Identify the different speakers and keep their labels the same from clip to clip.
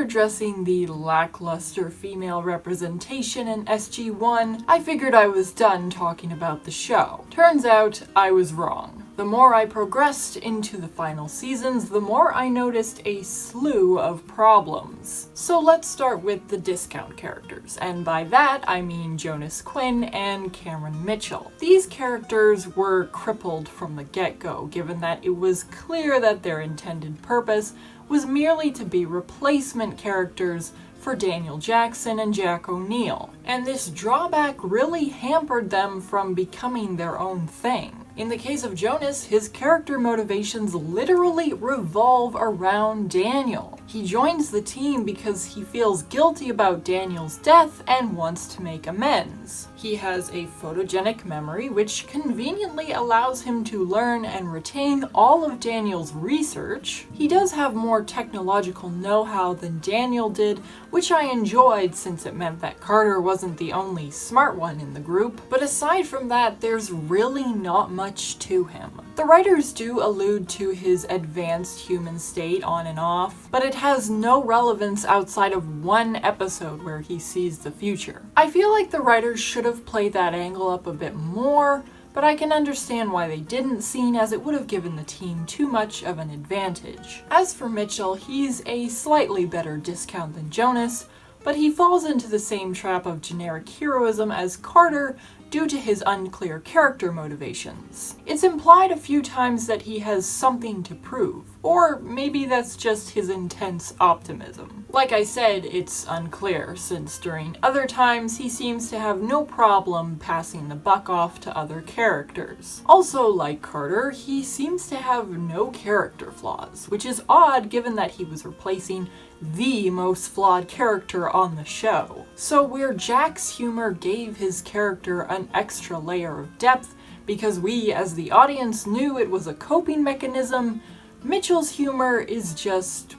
Speaker 1: addressing the lackluster female representation in SG-1, I figured I was done talking about the show. Turns out, I was wrong. The more I progressed into the final seasons, the more I noticed a slew of problems. So let's start with the discount characters, and by that I mean Jonas Quinn and Cameron Mitchell. These characters were crippled from the get-go, given that it was clear that their intended purpose was merely to be replacement characters for Daniel Jackson and Jack O'Neill, and this drawback really hampered them from becoming their own thing. In the case of Jonas, his character motivations literally revolve around Daniel. He joins the team because he feels guilty about Daniel's death and wants to make amends. He has a photogenic memory which conveniently allows him to learn and retain all of Daniel's research. He does have more technological know-how than Daniel did, which I enjoyed since it meant that Carter wasn't the only smart one in the group. But aside from that, there's really not much to him. The writers do allude to his advanced human state on and off, but it has no relevance outside of one episode where he sees the future. I feel like the writers should have played that angle up a bit more, but I can understand why they didn't, seeing as it would have given the team too much of an advantage. As for Mitchell, he's a slightly better discount than Jonas, but he falls into the same trap of generic heroism as Carter due to his unclear character motivations. It's implied a few times that he has something to prove, or maybe that's just his intense optimism. Like I said, it's unclear, since during other times he seems to have no problem passing the buck off to other characters. Also, like Carter, he seems to have no character flaws, which is odd given that he was replacing the most flawed character on the show. So where Jack's humor gave his character an extra layer of depth because we as the audience knew it was a coping mechanism, Mitchell's humor is just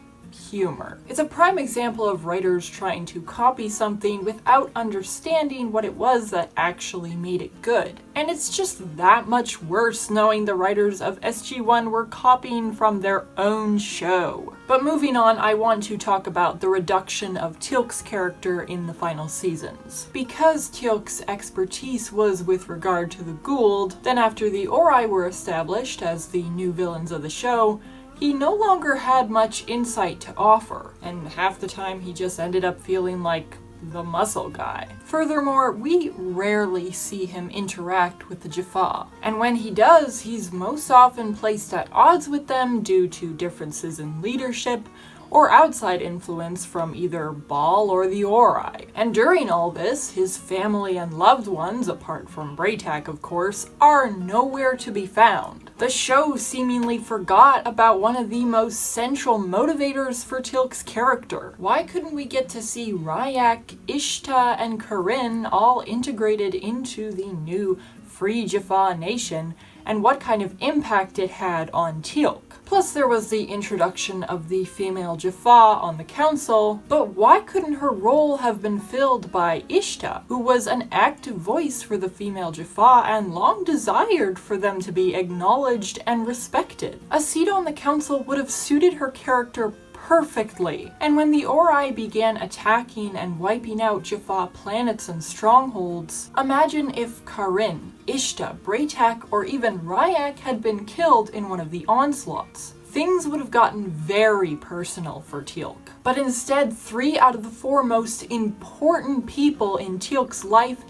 Speaker 1: humor. It's a prime example of writers trying to copy something without understanding what it was that actually made it good. And it's just that much worse knowing the writers of SG-1 were copying from their own show. But moving on, I want to talk about the reduction of Teal'c's character in the final seasons. Because Teal'c's expertise was with regard to the Goa'uld, then after the Ori were established as the new villains of the show, he no longer had much insight to offer, and half the time he just ended up feeling like the muscle guy. Furthermore, we rarely see him interact with the Jaffa, and when he does, he's most often placed at odds with them due to differences in leadership or outside influence from either Baal or the Ori. And during all this, his family and loved ones, apart from Rya'c of course, are nowhere to be found. The show seemingly forgot about one of the most central motivators for Teal'c's character. Why couldn't we get to see Rya'c, Ishta, and Corinne all integrated into the new Free Jaffa nation, and what kind of impact it had on Teal'c? Plus there was the introduction of the female Jaffa on the council, but why couldn't her role have been filled by Ishta, who was an active voice for the female Jaffa and long desired for them to be acknowledged and respected? A seat on the council would have suited her character perfectly. And when the Ori began attacking and wiping out Jaffa planets and strongholds, imagine if Corinne, Ishta, Rya'c, or even Rya'c had been killed in one of the onslaughts. Things would have gotten very personal for Teal'c. But instead, 3 out of the 4 most important people in Teal'c's life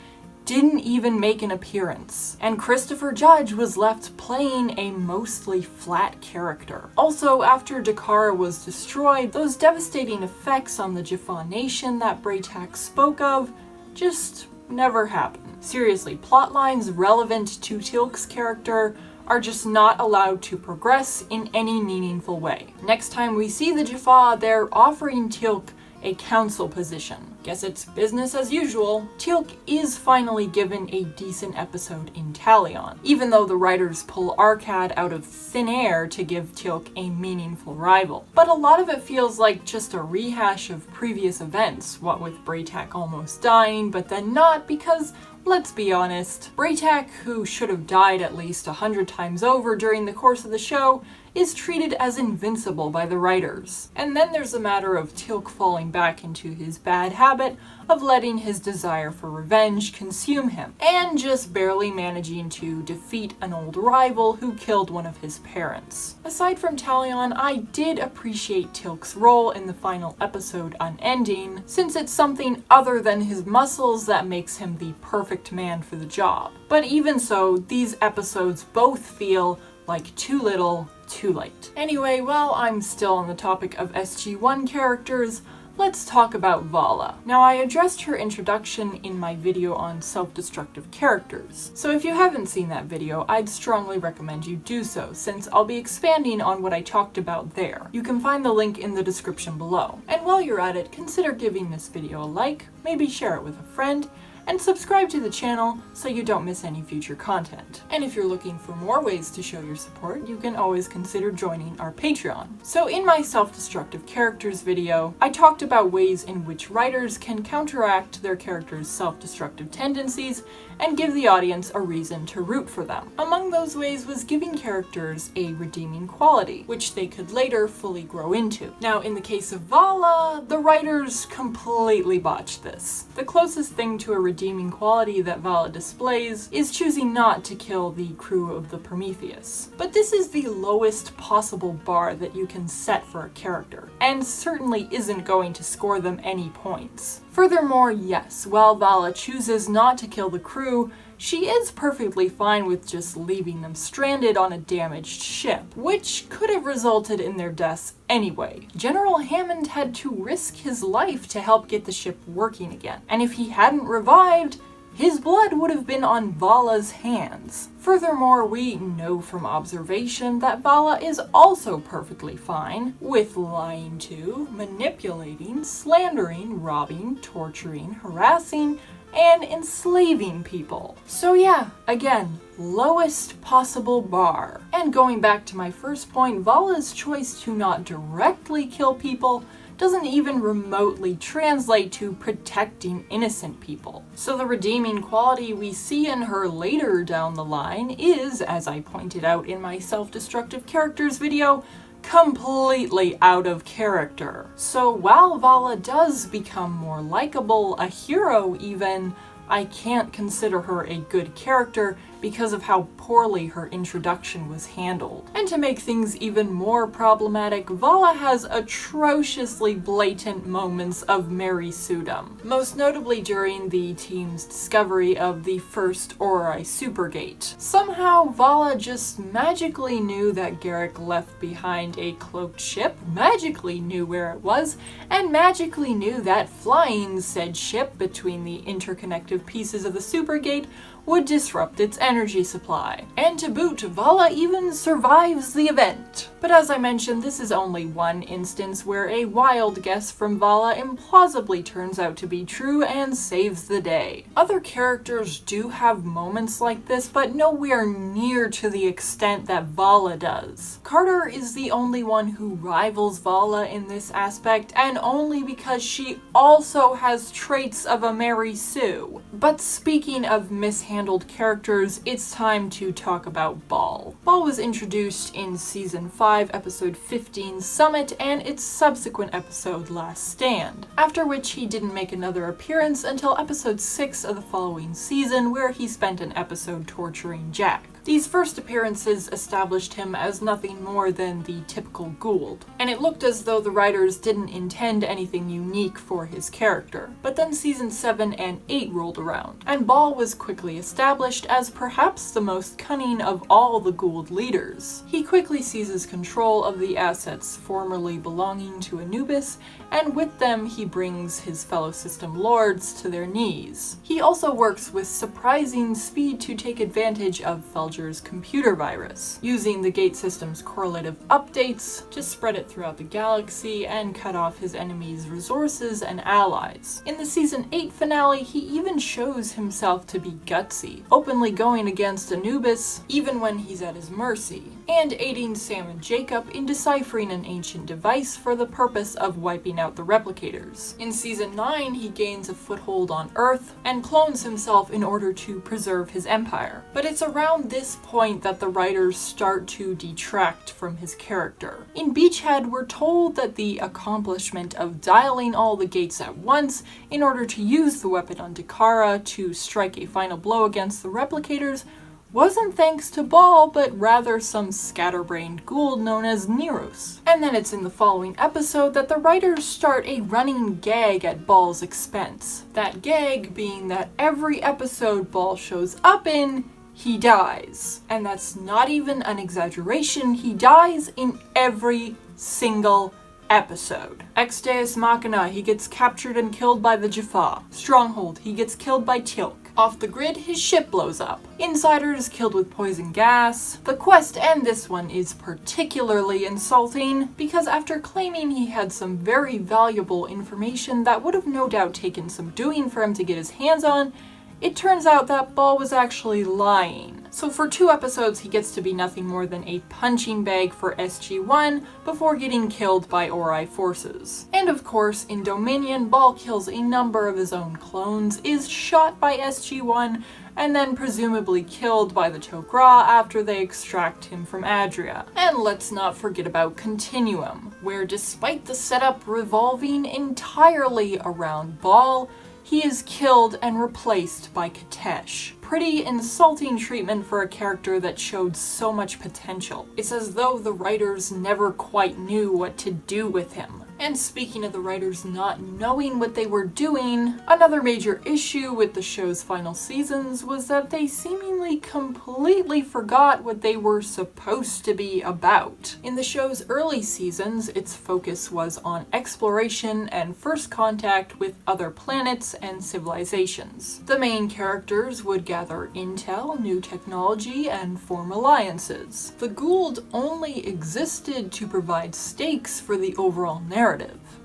Speaker 1: didn't even make an appearance, and Christopher Judge was left playing a mostly flat character. Also, after Tok'ra was destroyed, those devastating effects on the Jaffa nation that Rya'c spoke of just never happened. Seriously, plot lines relevant to Teal'c's character are just not allowed to progress in any meaningful way. Next time we see the Jaffa, they're offering Teal'c a council position. Guess it's business as usual. Teal'c is finally given a decent episode in Talion, even though the writers pull Arcad out of thin air to give Teal'c a meaningful rival. But a lot of it feels like just a rehash of previous events, what with Rya'c almost dying, but then not, because let's be honest, Rya'c, who should have died at least 100 times over during the course of the show, is treated as invincible by the writers. And then there's the matter of Teal'c falling back into his bad habit of letting his desire for revenge consume him, and just barely managing to defeat an old rival who killed one of his parents. Aside from Talion, I did appreciate Teal'c's role in the final episode unending, since it's something other than his muscles that makes him the perfect man for the job. But even so, these episodes both feel like too little, too late. Anyway, while I'm still on the topic of SG-1 characters, let's talk about Vala. Now, I addressed her introduction in my video on self-destructive characters, so if you haven't seen that video, I'd strongly recommend you do so, since I'll be expanding on what I talked about there. You can find the link in the description below. And while you're at it, consider giving this video a like, maybe share it with a friend, and subscribe to the channel so you don't miss any future content. And if you're looking for more ways to show your support, you can always consider joining our Patreon. So in my self-destructive characters video, I talked about ways in which writers can counteract their characters' self-destructive tendencies and give the audience a reason to root for them. Among those ways was giving characters a redeeming quality, which they could later fully grow into. Now, in the case of Vala, the writers completely botched this. The closest thing to a redeeming quality that Vala displays is choosing not to kill the crew of the Prometheus. But this is the lowest possible bar that you can set for a character, and certainly isn't going to score them any points. Furthermore, yes, while Vala chooses not to kill the crew, she is perfectly fine with just leaving them stranded on a damaged ship, which could have resulted in their deaths anyway. General Hammond had to risk his life to help get the ship working again, and if he hadn't revived, his blood would have been on Vala's hands. Furthermore, we know from observation that Vala is also perfectly fine with lying to, manipulating, slandering, robbing, torturing, harassing, and enslaving people. So yeah, again, lowest possible bar. And going back to my first point, Vala's choice to not directly kill people doesn't even remotely translate to protecting innocent people. So the redeeming quality we see in her later down the line is, as I pointed out in my self-destructive characters video, completely out of character. So while Vala does become more likable, a hero even, I can't consider her a good character because of how poorly her introduction was handled. And to make things even more problematic, Vala has atrociously blatant moments of Mary Sudom, most notably during the team's discovery of the first Ori Supergate. Somehow, Vala just magically knew that Rya'c left behind a cloaked ship, magically knew where it was, and magically knew that flying said ship between the interconnected pieces of the Supergate would disrupt its energy supply. And to boot, Vala even survives the event. But as I mentioned, this is only one instance where a wild guess from Vala implausibly turns out to be true and saves the day. Other characters do have moments like this, but nowhere near to the extent that Vala does. Carter is the only one who rivals Vala in this aspect, and only because she also has traits of a Mary Sue. But speaking of mishandled characters, it's time to talk about Ball. Ball was introduced in Season 5, Episode 15, Summit, and its subsequent episode, Last Stand, after which he didn't make another appearance until Episode 6 of the following season, where he spent an episode torturing Jack. These first appearances established him as nothing more than the typical Goa'uld, and it looked as though the writers didn't intend anything unique for his character. But then Season 7 and 8 rolled around, and Ball was quickly established as perhaps the most cunning of all the Goa'uld leaders. He quickly seizes control of the assets formerly belonging to Anubis, and with them he brings his fellow system lords to their knees. He also works with surprising speed to take advantage of Felger's computer virus, using the Gate system's correlative updates to spread it throughout the galaxy and cut off his enemies' resources and allies. In the Season 8 finale, he even shows himself to be gutsy, openly going against Anubis even when he's at his mercy. and aiding Sam and Jacob in deciphering an ancient device for the purpose of wiping out the replicators. In Season 9, he gains a foothold on Earth and clones himself in order to preserve his empire. But it's around this point that the writers start to detract from his character. In Beachhead, we're told that the accomplishment of dialing all the gates at once in order to use the weapon on Tok'ra to strike a final blow against the replicators wasn't thanks to Ball, but rather some scatterbrained Goa'uld known as Neros. And then it's in the following episode that the writers start a running gag at Ball's expense. That gag being that every episode Ball shows up in, he dies. And that's not even an exaggeration, he dies in every single episode. Ex Deus Machina, he gets captured and killed by the Jaffa. Stronghold, he gets killed by Teal'c. Off the grid, his ship blows up. Insider is killed with poison gas. The quest and this one is particularly insulting because after claiming he had some very valuable information that would have no doubt taken some doing for him to get his hands on, it turns out that Ball was actually lying. So for 2 episodes, he gets to be nothing more than a punching bag for SG-1 before getting killed by Ori forces. And of course, in Dominion, Ball kills a number of his own clones, is shot by SG-1, and then presumably killed by the Tok'ra after they extract him from Adria. And let's not forget about Continuum, where despite the setup revolving entirely around Ball, he is killed and replaced by Katesh. Pretty insulting treatment for a character that showed so much potential. It's as though the writers never quite knew what to do with him. And speaking of the writers not knowing what they were doing, another major issue with the show's final seasons was that they seemingly completely forgot what they were supposed to be about. In the show's early seasons, its focus was on exploration and first contact with other planets and civilizations. The main characters would gather intel, new technology, and form alliances. The Goa'uld only existed to provide stakes for the overall narrative.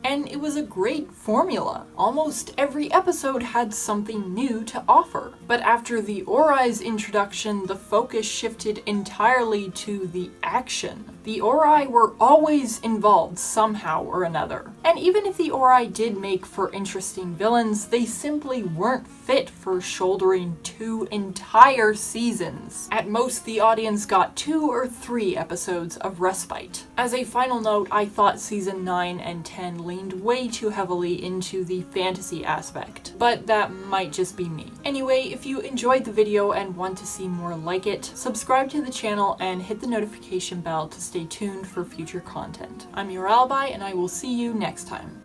Speaker 1: And it was a great formula. Almost every episode had something new to offer. But after the Ori's introduction, the focus shifted entirely to the action. The Ori were always involved somehow or another. And even if the Ori did make for interesting villains, they simply weren't fit for shouldering 2 entire seasons. At most, the audience got 2 or 3 episodes of respite. As a final note, I thought season 9 and 10 leaned way too heavily into the fantasy aspect, but that might just be me. Anyway, if you enjoyed the video and want to see more like it, subscribe to the channel and hit the notification bell to stay tuned for future content. I'm your ally, and I will see you next time.